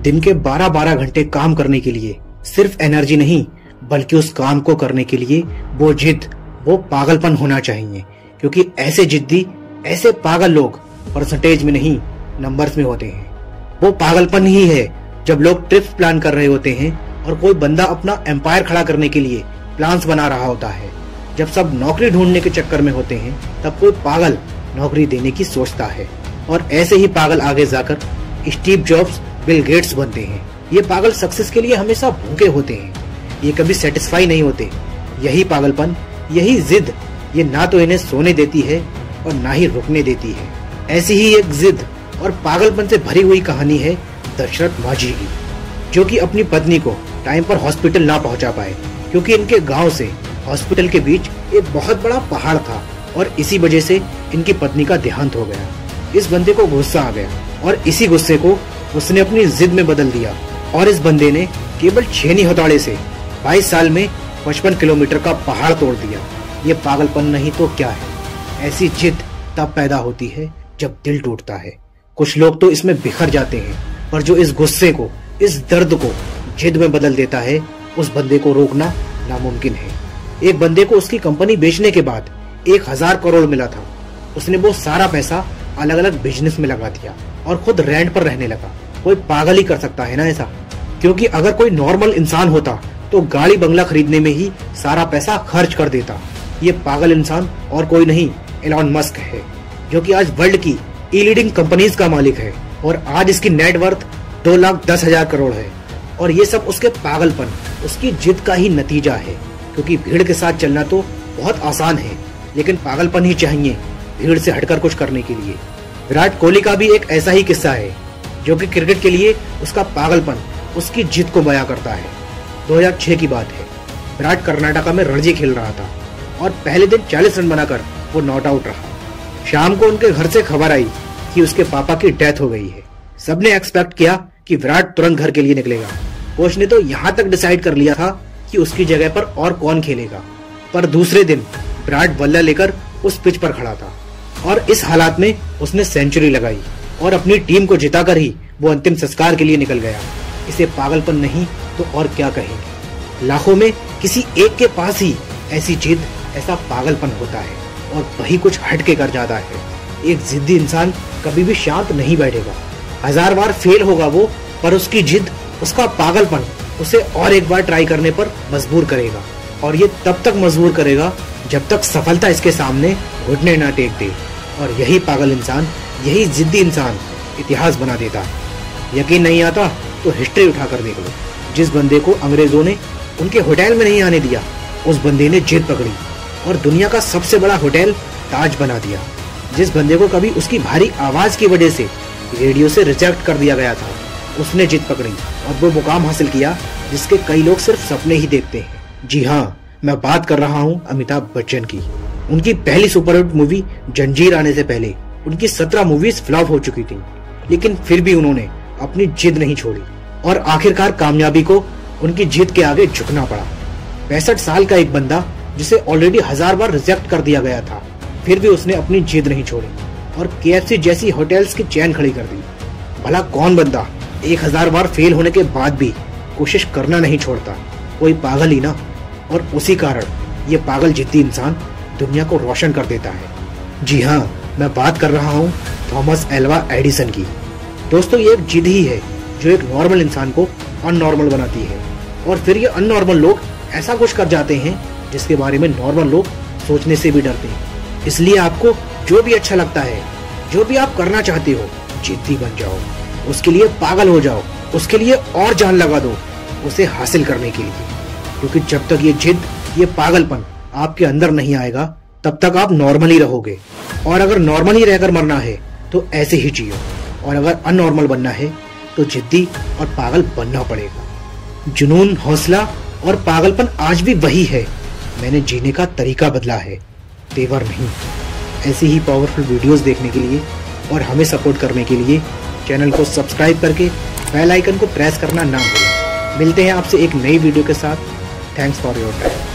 दिन के 12-12 घंटे काम करने के लिए सिर्फ एनर्जी नहीं बल्कि उस काम को करने के लिए वो जिद, वो पागलपन होना चाहिए। क्योंकि ऐसे जिद्दी, ऐसे पागल लोग परसेंटेज में नहीं नंबर्स में होते हैं। वो पागलपन ही है जब लोग ट्रिप्स प्लान कर रहे होते हैं और कोई बंदा अपना एम्पायर खड़ा करने के लिए प्लान्स बना रहा होता है। जब सब नौकरी ढूंढने के चक्कर में होते हैं तब कोई पागल नौकरी देने की सोचता है। और ऐसे ही पागल आगे जाकर स्टीव जॉब्स, बिल गेट्स बनते हैं। ये पागल सक्सेस के लिए हमेशा भूखे होते हैं, ये कभी सेटिस्फाई नहीं होते। यही पागलपन, यही जिद, ये ना तो इन्हें सोने देती है और ना ही रुकने देती है। ऐसी ही एक जिद और पागलपन से भरी हुई कहानी है दशरथ माझी की, जो कि अपनी पत्नी को टाइम पर हॉस्पिटल ना पहुंचा पाए क्योंकि इनके गांव से हॉस्पिटल के बीच एक बहुत बड़ा पहाड़ था और इसी वजह से इनकी पत्नी का देहांत हो गया। इस बंदे को गुस्सा आ गया और इसी गुस्से को उसने अपनी जिद में बदल दिया और इस बंदे ने केवल छेनी हथौड़े से 22 साल में 55 किलोमीटर का पहाड़ तोड़ दिया। ये पागलपन नहीं तो क्या है। ऐसी जिद तब पैदा होती है जब दिल टूटता है। कुछ लोग तो इसमें बिखर जाते हैं, पर जो इस गुस्से को, इस दर्द को जिद में बदल देता है, उस बंदे को रोकना नामुमकिन है। एक बंदे को उसकी कंपनी बेचने के बाद 1000 करोड़ मिला था। उसने वो सारा पैसा अलग अलग बिजनेस में लगा दिया और खुद रेंट पर रहने लगा। कोई पागल ही कर सकता है ना ऐसा, क्योंकि अगर कोई नॉर्मल इंसान होता तो गाड़ी बंगला खरीदने में ही सारा पैसा खर्च कर देता। ये पागल इंसान और कोई नहीं, एलॉन मस्क है, जो कि आज वर्ल्ड की लीडिंग कंपनीज का मालिक है और आज इसकी नेटवर्थ 2,10,000 करोड़ है। और ये सब उसके पागलपन, उसकी जिद का ही नतीजा है। क्योंकि भीड़ के साथ चलना तो बहुत आसान है, लेकिन पागलपन ही चाहिए भीड़ से हटकर कुछ करने के लिए। विराट कोहली का भी एक ऐसा ही किस्सा है, जो कि क्रिकेट के लिए उसका पागलपन, उसकी जिद को बयां करता है। 2006 की बात है। विराट कर्नाटका में रणजी खेल रहा था और पहले दिन 40 रन बनाकर वो नॉट आउट रहा। शाम को उनके घर से खबर आई कि उसके पापा की डेथ हो गई है। सबने एक्सपेक्ट किया कि विराट तुरंत घर के लिए निकलेगा। कोच ने तो यहाँ तक डिसाइड कर लिया था कि उसकी जगह पर और कौन खेलेगा। पर दूसरे दिन विराट बल्ला लेकर उस पिच पर खड़ा था और इस हालात में उसने सेंचुरी लगाई और अपनी टीम को जिताकर ही वो अंतिम संस्कार के लिए निकल गया। इसे पागलपन नहीं तो और क्या कहेंगे। लाखों में किसी एक के पास ही ऐसी जिद, ऐसा पागलपन होता है और वही कुछ हटके कर जाता है। एक जिद्दी इंसान कभी भी शांत नहीं बैठेगा। 1000 बार फेल होगा वो, पर उसकी जिद, उसका पागलपन उसे और एक बार ट्राई करने पर मजबूर करेगा। और ये तब तक मजबूर करेगा जब तक सफलता इसके सामने घुटने ना टेक दे। और यही पागल इंसान, यही जिद्दी इंसान इतिहास बना देता है। यकीन नहीं आता तो हिस्ट्री उठाकर देख लो। जिस बंदे को अंग्रेजों ने उनके होटल में नहीं आने दिया, उस बंदे ने जिद पकड़ी और दुनिया का सबसे बड़ा होटल ताज बना दिया। जिस बंदे को कभी उसकी भारी आवाज की वजह से रेडियो से रिजेक्ट कर दिया गया था, उसने जिद पकड़ी और वो मुकाम हासिल किया जिसके कई लोग सिर्फ सपने ही देखते हैं। जी हाँ, मैं बात कर रहा हूँ अमिताभ बच्चन की। उनकी पहली सुपरहिट मूवी जंजीर आने से पहले उनकी 17 मूवीज फ्लॉप हो चुकी थी, लेकिन फिर भी उन्होंने अपनी जिद नहीं छोड़ी और आखिरकार कामयाबी को उनकी जिद के आगे झुकना पड़ा। 65 साल का एक बंदा जिसे ऑलरेडी 1000 बार रिजेक्ट कर दिया गया था, फिर भी उसने अपनी जिद नहीं छोड़ी और KFC जैसी होटल्स की चेन खड़ी कर दी। भला कौन बंदा 1000 बार फेल होने के बाद भी कोशिश करना नहीं छोड़ता? कोई पागल ही ना। और उसी कारण ये पागल जिद्दी इंसान दुनिया को रोशन कर देता है। जी हाँ, मैं बात कर रहा हूँ थॉमस एल्वा एडिसन की। दोस्तों, ये एक जिद ही है जो एक नॉर्मल इंसान को अननॉर्मल बनाती है और फिर ये अननॉर्मल लोग ऐसा कुछ कर जाते हैं जिसके बारे में नॉर्मल लोग सोचने से भी डरते हैं। इसलिए आपको जो भी अच्छा लगता है, जो भी आप करना चाहते हो, जिद्दी बन जाओ, उसके लिए पागल हो जाओ, उसके लिए और जान लगा दो उसे हासिल करने के लिए। क्योंकि जब तक ये जिद, ये पागलपन आपके अंदर नहीं आएगा, तब तक आप नॉर्मल ही रहोगे। और अगर नॉर्मल ही रहकर मरना है तो ऐसे ही जियो, और अगर अननॉर्मल बनना है तो जिद्दी और पागल बनना पड़ेगा। जुनून, हौसला और पागलपन आज भी वही है। मैंने जीने का तरीका बदला है, तेवर नहीं। ऐसी ही पावरफुल वीडियोस देखने के लिए और हमें सपोर्ट करने के लिए चैनल को सब्सक्राइब करके बेल आइकन को प्रेस करना ना भूलें। मिलते हैं आपसे एक नई वीडियो के साथ। Thanks for your time.